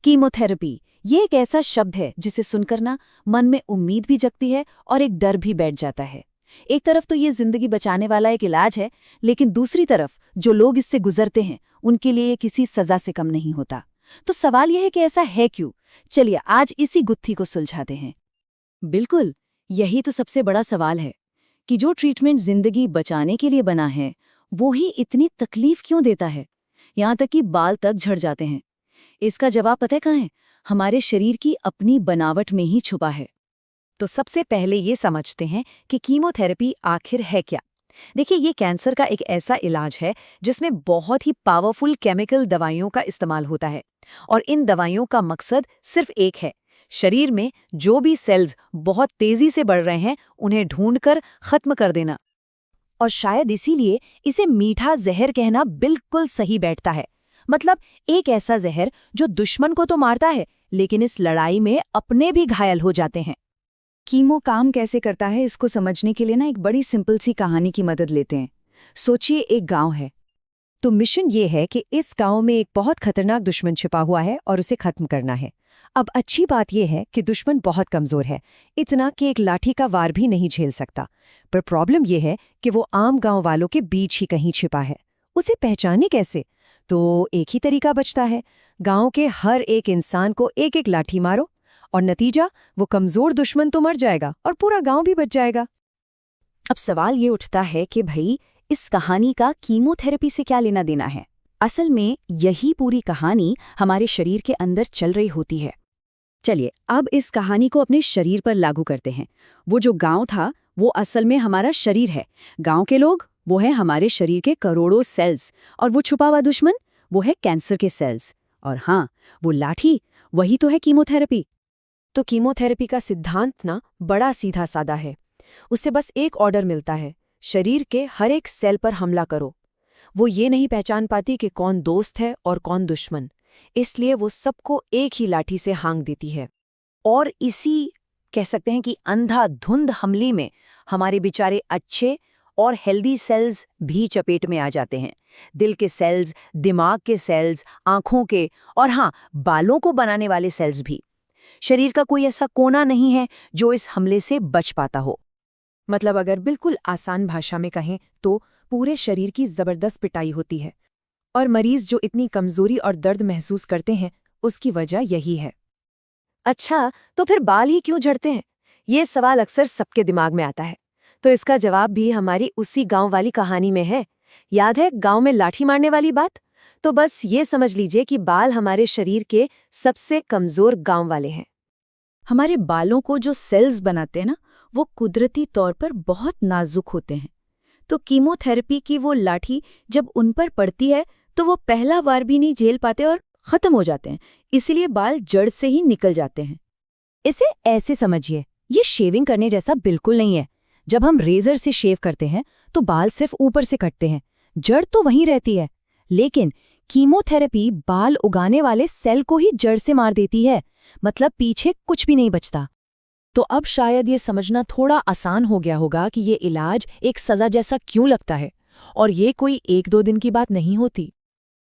Chemotherapy ये एक ऐसा शब्द है जिसे सुनकर ना मन में उम्मीद भी जगती है और एक डर भी बैठ जाता है। एक तरफ तो ये जिंदगी बचाने वाला एक इलाज है, लेकिन दूसरी तरफ जो लोग इससे गुजरते हैं उनके लिए ये किसी सजा से कम नहीं होता। तो सवाल यह है कि ऐसा है क्यों? चलिए आज इसी गुत्थी को सुलझाते हैं। बिल्कुल, यही तो सबसे बड़ा सवाल है कि जो ट्रीटमेंट जिंदगी बचाने के लिए बना है वो ही इतनी तकलीफ क्यों देता है, यहाँ तक कि बाल तक झड़ जाते हैं। इसका जवाब पता है कहाँ है? हमारे शरीर की अपनी बनावट में ही छुपा है। तो सबसे पहले ये समझते हैं कि कीमोथेरेपी आखिर है क्या। देखिए, ये कैंसर का एक ऐसा इलाज है जिसमें बहुत ही पावरफुल केमिकल दवाइयों का इस्तेमाल होता है, और इन दवाइयों का मकसद सिर्फ एक है, शरीर में जो भी सेल्स बहुत तेजी से बढ़ रहे हैं उन्हें ढूंढकर खत्म कर देना। और शायद इसीलिए इसे मीठा जहर कहना बिल्कुल सही बैठता है। मतलब एक ऐसा जहर जो दुश्मन को तो मारता है, लेकिन इस लड़ाई में अपने भी घायल हो जाते हैं। कीमो काम कैसे करता है इसको समझने के लिए ना एक बड़ी सिंपल सी कहानी की मदद लेते हैं। सोचिए एक गांव है, तो मिशन ये है कि इस गांव में एक बहुत खतरनाक दुश्मन छिपा हुआ है और उसे खत्म करना है। अब अच्छी बात यह है कि दुश्मन बहुत कमजोर है, इतना कि एक लाठी का वार भी नहीं झेल सकता। पर प्रॉब्लम यह है कि वो आम गांव वालों के बीच ही कहीं छिपा है। उसे पहचाने कैसे? तो एक ही तरीका बचता है, गांव के हर एक इंसान को एक एक लाठी मारो, और नतीजा वो कमजोर दुश्मन तो मर जाएगा और पूरा गांव भी बच जाएगा। अब सवाल ये उठता है कि भाई इस कहानी का कीमोथेरेपी से क्या लेना देना है? असल में यही पूरी कहानी हमारे शरीर के अंदर चल रही होती है। चलिए अब इस कहानी को अपने शरीर पर लागू करते हैं। वो जो गांव था वो असल में हमारा शरीर है। गांव के लोग वो है हमारे शरीर के करोड़ों सेल्स, और वो छुपा हुआ दुश्मन वो है कैंसर के सेल्स। और हाँ, वो लाठी वही तो है कीमोथेरेपी। तो कीमोथेरेपी का सिद्धांत ना बड़ा सीधा सादा है। उससे बस एक ऑर्डर मिलता है, शरीर के हर एक सेल पर हमला करो। वो ये नहीं पहचान पाती कि कौन दोस्त है और कौन दुश्मन, इसलिए वो सबको एक ही लाठी से हांक देती है। और इसी कह सकते हैं कि अंधाधुंध हमले में हमारे बेचारे अच्छे और हेल्दी सेल्स भी चपेट में आ जाते हैं। दिल के सेल्स, दिमाग के सेल्स, आंखों के, और हाँ, बालों को बनाने वाले सेल्स भी। शरीर का कोई ऐसा कोना नहीं है जो इस हमले से बच पाता हो। मतलब अगर बिल्कुल आसान भाषा में कहें तो पूरे शरीर की जबरदस्त पिटाई होती है। और मरीज जो इतनी कमजोरी और दर्द महसूस करते हैं उसकी वजह यही है। अच्छा, तो फिर बाल ही क्यों झड़ते हैं? ये सवाल अक्सर सबके दिमाग में आता है। तो इसका जवाब भी हमारी उसी गांव वाली कहानी में है। याद है गांव में लाठी मारने वाली बात? तो बस ये समझ लीजिए कि बाल हमारे शरीर के सबसे कमजोर गांव वाले हैं। हमारे बालों को जो सेल्स बनाते हैं ना, वो कुदरती तौर पर बहुत नाजुक होते हैं। तो कीमोथेरेपी की वो लाठी जब उन पर पड़ती है तो वो पहला वार भी नहीं झेल पाते और खत्म हो जाते हैं। इसीलिए बाल जड़ से ही निकल जाते हैं। इसे ऐसे समझिए, ये शेविंग करने जैसा बिल्कुल नहीं है। जब हम रेजर से शेव करते हैं तो बाल सिर्फ ऊपर से कटते हैं, जड़ तो वहीं रहती है। लेकिन कीमोथेरेपी बाल उगाने वाले सेल को ही जड़ से मार देती है, मतलब पीछे कुछ भी नहीं बचता। तो अब शायद ये समझना थोड़ा आसान हो गया होगा कि ये इलाज एक सजा जैसा क्यों लगता है, और ये कोई 1-2 दिन की बात नहीं होती।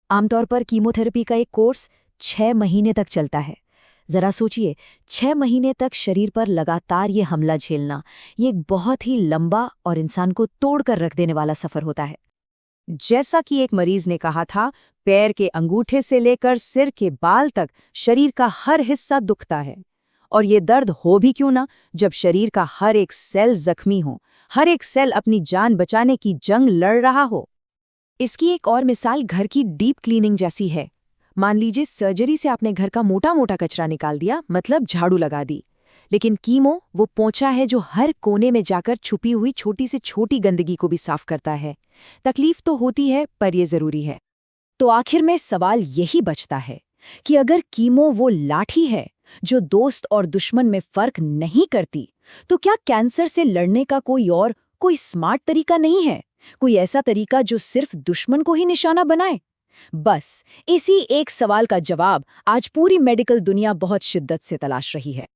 आमतौर पर कीमोथेरेपी का एक कोर्स 6 महीने तक चलता है। जरा सोचिए, 6 महीने तक शरीर पर लगातार ये हमला झेलना, ये एक बहुत ही लंबा और इंसान को तोड़कर रख देने वाला सफर होता है। जैसा कि एक मरीज ने कहा था, पैर के अंगूठे से लेकर सिर के बाल तक शरीर का हर हिस्सा दुखता है। और ये दर्द हो भी क्यों ना, जब शरीर का हर एक सेल जख्मी हो, हर एक सेल अपनी जान बचाने की जंग लड़ रहा हो। इसकी एक और मिसाल घर की डीप क्लीनिंग जैसी है। मान लीजिए सर्जरी से आपने घर का मोटा मोटा कचरा निकाल दिया, मतलब झाड़ू लगा दी। लेकिन कीमो वो पोंछा है जो हर कोने में जाकर छुपी हुई छोटी से छोटी गंदगी को भी साफ करता है। तकलीफ तो होती है, पर यह जरूरी है। तो आखिर में सवाल यही बचता है कि अगर कीमो वो लाठी है जो दोस्त और दुश्मन में फर्क नहीं करती, तो क्या कैंसर से लड़ने का कोई स्मार्ट तरीका नहीं है? कोई ऐसा तरीका जो सिर्फ दुश्मन को ही निशाना बनाए? बस इसी एक सवाल का जवाब आज पूरी मेडिकल दुनिया बहुत शिद्दत से तलाश रही है।